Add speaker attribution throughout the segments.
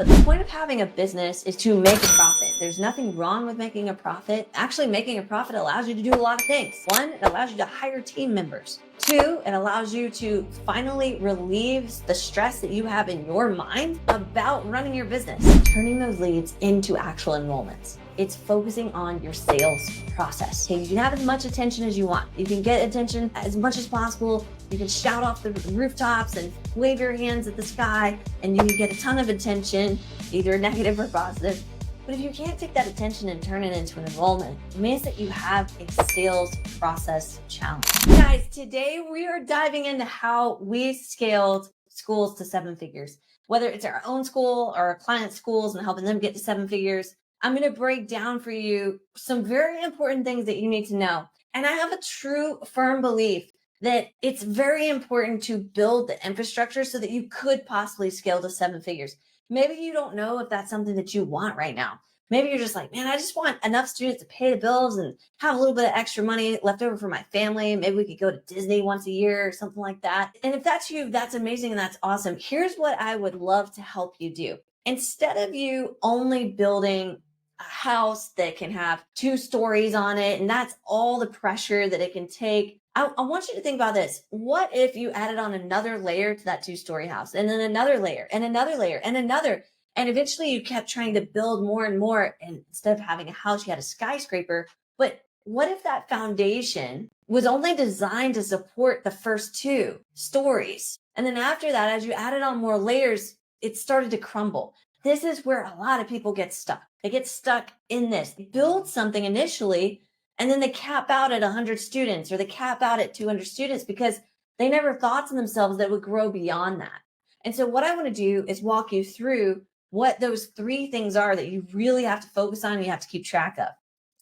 Speaker 1: But the point of having a business is to make a profit. There's nothing wrong with making a profit. Actually, making a profit allows you to do a lot of things. One, it allows you to hire team members. Two, it allows you to finally relieve the stress that you have in your mind about running your business, turning those leads into actual enrollments. It's focusing on your sales process. Okay, you can have as much attention as you want. You can get attention as much as possible. You can shout off the rooftops and wave your hands at the sky, and you can get a ton of attention, either negative or positive. But if you can't take that attention and turn it into an enrollment, it means that you have a sales process challenge. Guys, today we are diving into how we scaled schools to 7 figures, whether it's our own school or our client schools and helping them get to 7 figures. I'm going to break down for you some very important things that you need to know. And I have a true, firm belief that it's very important to build the infrastructure so that you could possibly scale to 7 figures. Maybe you don't know if that's something that you want right now. Maybe you're just like, man, I just want enough students to pay the bills and have a little bit of extra money left over for my family. Maybe we could go to Disney once a year or something like that. And if that's you, that's amazing and that's awesome. Here's what I would love to help you do. Instead of you only building a house that can have 2 stories on it, and that's all the pressure that it can take, I want you to think about this. What if you added on another layer to that 2-story house, and then another layer and another layer and another, and eventually you kept trying to build more and more, and instead of having a house, you had a skyscraper. But what if that foundation was only designed to support the first 2 stories? And then after that, as you added on more layers, it started to crumble. This is where a lot of people get stuck. They get stuck in this. They build something initially, and then they cap out at 100 students or they cap out at 200 students because they never thought to themselves that it would grow beyond that. And so what I want to do is walk you through what those 3 things are that you really have to focus on and you have to keep track of.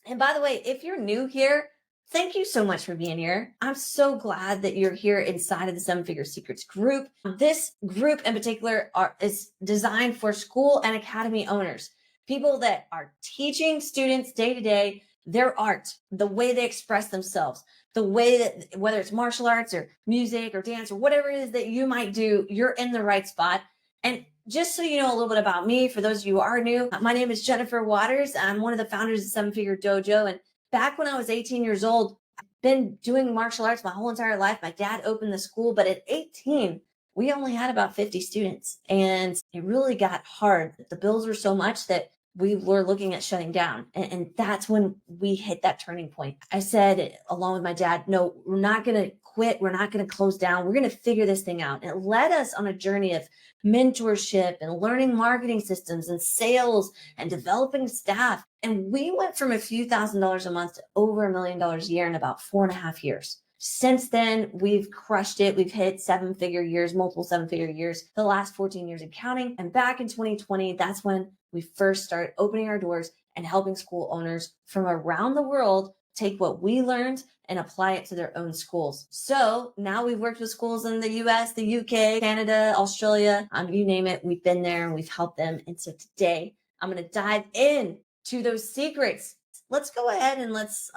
Speaker 1: And by the way, if you're new here, thank you so much for being here. I'm so glad that you're here inside of the 7 Figure Secrets group. This group in particular is designed for school and academy owners, people that are teaching students day to day their art, the way they express themselves, the way that, whether it's martial arts or music or dance or whatever it is that you might do, you're in the right spot. And just so you know a little bit about me, for those of you who are new, my name is Jennifer Waters. I'm one of the founders of 7 Figure Dojo. And back when I was 18 years old, I've been doing martial arts my whole entire life. My dad opened the school, but at 18, we only had about 50 students. And it really got hard. The bills were so much that we were looking at shutting down. And that's when we hit that turning point. I said, along with my dad, no, we're not going to quit. We're not going to close down. We're going to figure this thing out. And it led us on a journey of mentorship and learning marketing systems and sales and developing staff. And we went from a few $1,000s a month to over $1 million a year in about 4.5 years. Since then, we've crushed it. We've hit 7-figure years, multiple 7-figure years, the last 14 years and counting. And back in 2020, that's when we first started opening our doors and helping school owners from around the world take what we learned and apply it to their own schools. So now we've worked with schools in the US, the UK, Canada, Australia, you name it. We've been there and we've helped them. And so today I'm going to dive in to those secrets. Let's go ahead and let's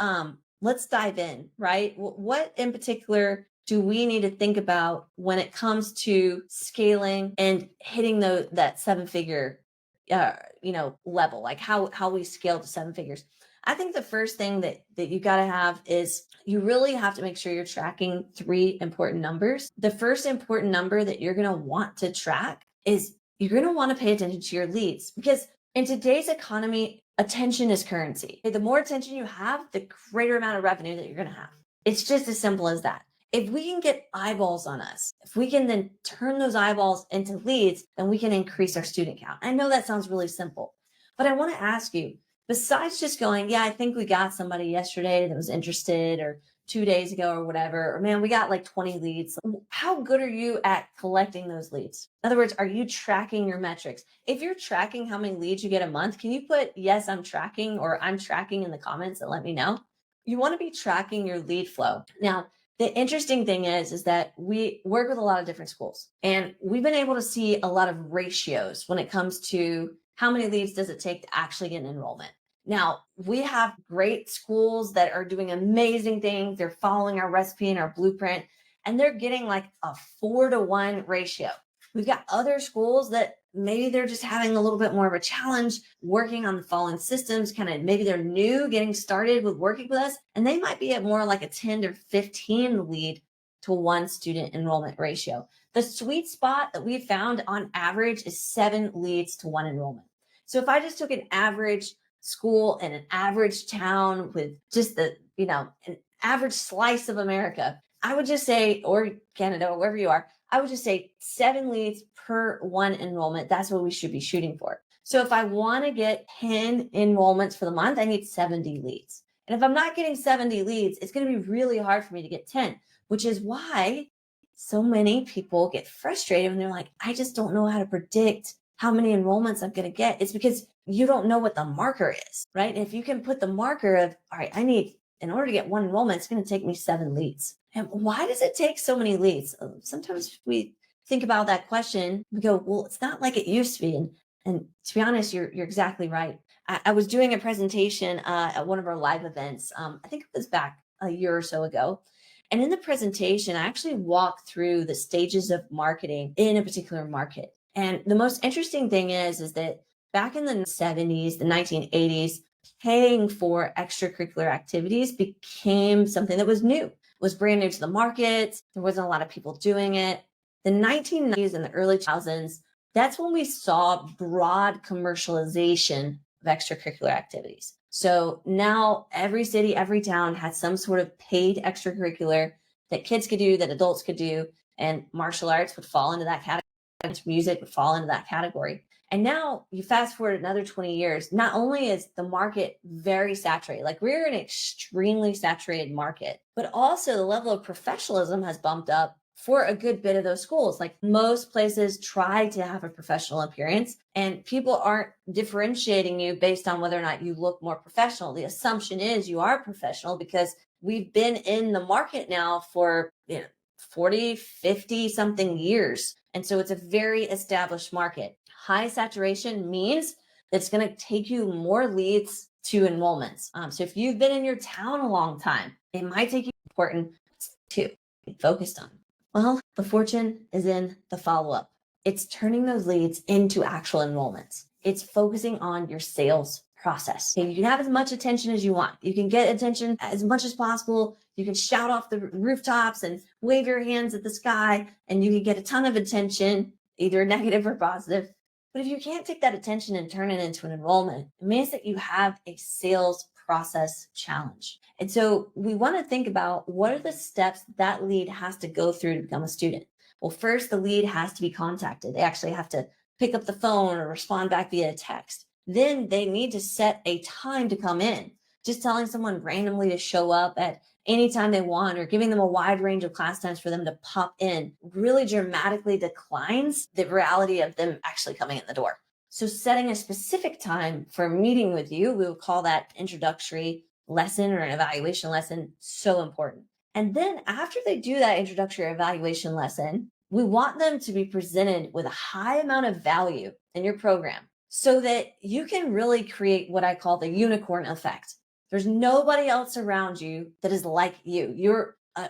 Speaker 1: dive in, right? What in particular do we need to think about when it comes to scaling and hitting that 7-figure level, like how we scale to 7 figures? I think the first thing that you got to have is you really have to make sure you're tracking 3 important numbers. The first important number that you're going to want to track is you're going to want to pay attention to your leads, because in today's economy, attention is currency. The more attention you have, the greater amount of revenue that you're going to have. It's just as simple as that. If we can get eyeballs on us, if we can then turn those eyeballs into leads, then we can increase our student count. I know that sounds really simple, but I want to ask you, besides just going, yeah, I think we got somebody yesterday that was interested, or 2 days ago or whatever, or man, we got like 20 leads. How good are you at collecting those leads? In other words, are you tracking your metrics? If you're tracking how many leads you get a month, can you put, yes, I'm tracking, or I'm tracking in the comments and let me know? You want to be tracking your lead flow. Now, the interesting thing is that we work with a lot of different schools, and we've been able to see a lot of ratios when it comes to how many leads does it take to actually get an enrollment. Now, we have great schools that are doing amazing things. They're following our recipe and our blueprint, and they're getting like a 4-to-1 ratio. We've got other schools that maybe they're just having a little bit more of a challenge working on the following systems, kind of maybe they're new getting started with working with us, and they might be at more like a 10 or 15 lead to one student enrollment ratio. The sweet spot that we found on average is 7 leads to one enrollment. So if I just took an average school in an average town with just an average slice of America, I would just say, or Canada, or wherever you are, I would just say 7 leads per one enrollment. That's what we should be shooting for. So if I want to get 10 enrollments for the month, I need 70 leads. And if I'm not getting 70 leads, it's going to be really hard for me to get 10, which is why so many people get frustrated when they're like, I just don't know how to predict how many enrollments I'm going to get. It's because you don't know what the marker is, right? And if you can put the marker of, all right, in order to get one enrollment, it's going to take me 7 leads. And why does it take so many leads? Sometimes we think about that question, we go, well, it's not like it used to be. And to be honest, you're exactly right. I was doing a presentation at one of our live events. I think it was back a year or so ago. And in the presentation, I actually walked through the stages of marketing in a particular market. And the most interesting thing is that back in the 70s, the 1980s, paying for extracurricular activities became something that was new. It was brand new to the market. There wasn't a lot of people doing it. The 1990s and the early 2000s, that's when we saw broad commercialization of extracurricular activities. So now every city, every town had some sort of paid extracurricular that kids could do, that adults could do, and martial arts would fall into that category. Music would fall into that category. And now you fast forward another 20 years, not only is the market very saturated, like we're an extremely saturated market, but also the level of professionalism has bumped up for a good bit of those schools. Like most places try to have a professional appearance, and people aren't differentiating you based on whether or not you look more professional. The assumption is you are professional because we've been in the market now for 40, 50 something years. And so it's a very established market. High saturation means that it's going to take you more leads to enrollments. So if you've been in your town a long time, it might take you important to be focused on. Well, the fortune is in the follow-up. It's turning those leads into actual enrollments. It's focusing on your sales process. Okay, you can have as much attention as you want. You can get attention as much as possible. You can shout off the rooftops and wave your hands at the sky, and you can get a ton of attention, either negative or positive. But if you can't take that attention and turn it into an enrollment, it means that you have a sales process challenge. And so we want to think about what are the steps that lead has to go through to become a student. Well, first, the lead has to be contacted. They actually have to pick up the phone or respond back via text. Then they need to set a time to come in. Just telling someone randomly to show up at any time they want or giving them a wide range of class times for them to pop in really dramatically declines the reality of them actually coming in the door. So setting a specific time for a meeting with you, we will call that introductory lesson or an evaluation lesson, so important. And then after they do that introductory evaluation lesson, we want them to be presented with a high amount of value in your program so that you can really create what I call the unicorn effect. There's nobody else around you that is like you. You're a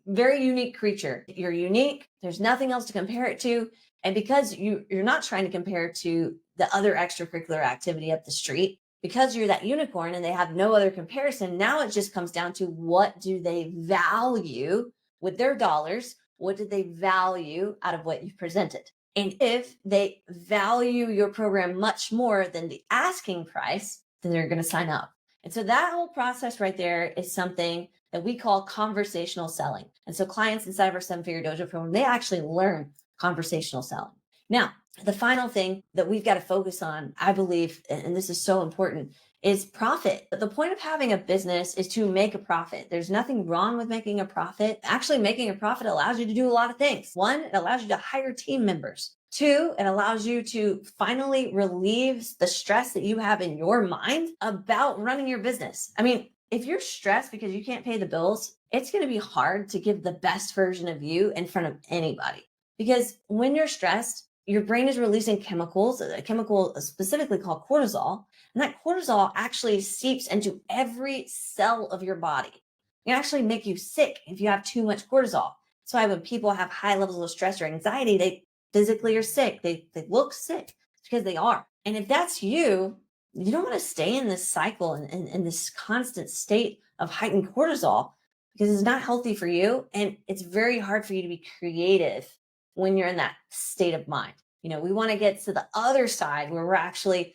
Speaker 1: very unique creature. You're unique. There's nothing else to compare it to. And because you're not trying to compare it to the other extracurricular activity up the street, because you're that unicorn and they have no other comparison, now it just comes down to what do they value with their dollars? What did they value out of what you presented? And if they value your program much more than the asking price, then they're going to sign up. And so that whole process right there is something that we call conversational selling. And so clients inside of our 7-Figure Dojo program, they actually learn conversational selling. Now, the final thing that we've got to focus on, I believe, and this is so important, is profit. The point of having a business is to make a profit. There's nothing wrong with making a profit. Actually, making a profit allows you to do a lot of things. One, it allows you to hire team members. Two, it allows you to finally relieve the stress that you have in your mind about running your business. I mean, if you're stressed because you can't pay the bills, it's going to be hard to give the best version of you in front of anybody. Because when you're stressed, your brain is releasing chemicals, a chemical specifically called cortisol, and that cortisol actually seeps into every cell of your body. It can actually make you sick if you have too much cortisol. That's why when people have high levels of stress or anxiety, physically are sick. They look sick. It's because they are. And if that's you, you don't want to stay in this cycle and in this constant state of heightened cortisol because it's not healthy for you. And it's very hard for you to be creative when you're in that state of mind. We want to get to the other side where we're actually,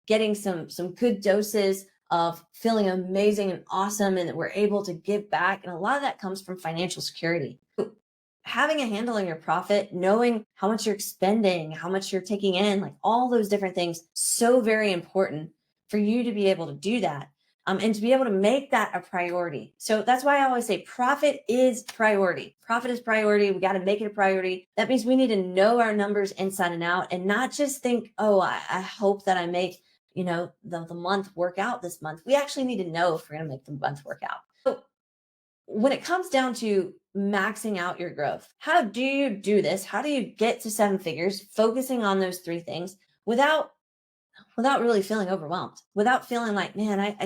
Speaker 1: getting some good doses of feeling amazing and awesome and that we're able to give back. And a lot of that comes from financial security. Having a handle on your profit, knowing how much you're expending, how much you're taking in, like all those different things, so very important for you to be able to do that. And to be able to make that a priority. So that's why I always say profit is priority. Profit is priority. We got to make it a priority. That means we need to know our numbers inside and out and not just think, oh, I hope that I make, the month work out this month. We actually need to know if we're going to make the month work out. So when it comes down to maxing out your growth, how do you do this? How do you get to 7 figures, focusing on those 3 things without really feeling overwhelmed, without feeling like, man, I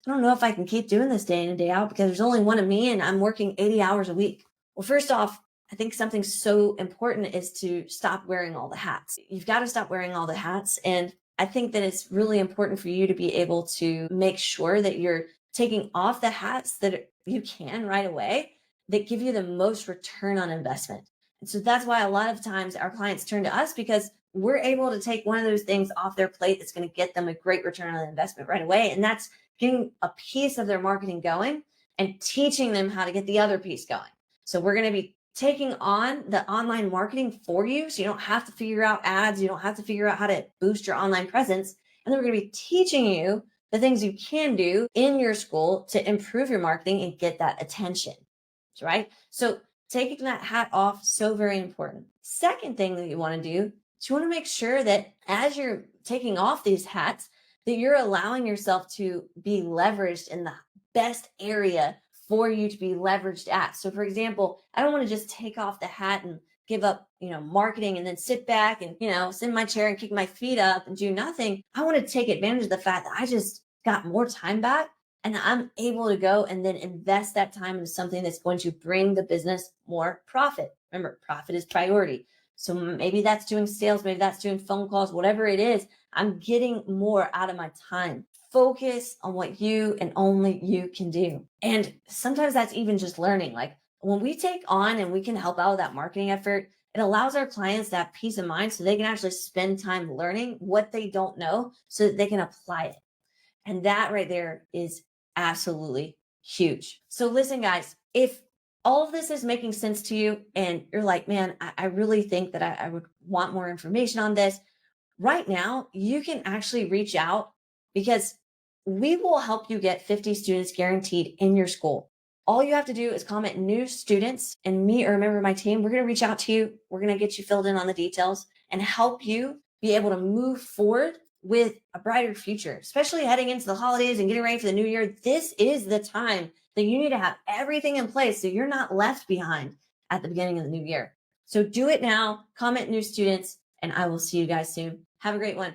Speaker 1: don't know if I can keep doing this day in and day out because there's only one of me and I'm working 80 hours a week. Well, first off, I think something so important is to stop wearing all the hats. You've got to stop wearing all the hats. And I think that it's really important for you to be able to make sure that you're taking off the hats that you can right away that give you the most return on investment. And so that's why a lot of times our clients turn to us because we're able to take one of those things off their plate that's going to get them a great return on investment right away. And that's getting a piece of their marketing going and teaching them how to get the other piece going. So we're going to be taking on the online marketing for you. So you don't have to figure out ads. You don't have to figure out how to boost your online presence. And then we're going to be teaching you the things you can do in your school to improve your marketing and get that attention, right? So taking that hat off, so very important. Second thing that you want to do is you want to make sure that as you're taking off these hats, that you're allowing yourself to be leveraged in the best area for you to be leveraged at. So for example, I don't want to just take off the hat and give up, marketing and then sit back and, sit in my chair and kick my feet up and do nothing. I want to take advantage of the fact that I just got more time back and I'm able to go and then invest that time into something that's going to bring the business more profit. Remember, profit is priority. So maybe that's doing sales, maybe that's doing phone calls, whatever it is, I'm getting more out of my time. Focus on what you and only you can do. And sometimes that's even just learning. Like when we take on and we can help out with that marketing effort, it allows our clients that peace of mind so they can actually spend time learning what they don't know so that they can apply it. And that right there is absolutely huge. So listen, guys, if all of this is making sense to you and you're like, man, I really think that I would want more information on this, right now, you can actually reach out because we will help you get 50 students guaranteed in your school. All you have to do is comment new students and me or a member of my team. We're going to reach out to you. We're going to get you filled in on the details and help you be able to move forward with a brighter future, especially heading into the holidays and getting ready for the new year. This is the time that you need to have everything in place so you're not left behind at the beginning of the new year. So do it now, comment new students, and I will see you guys soon. Have a great one.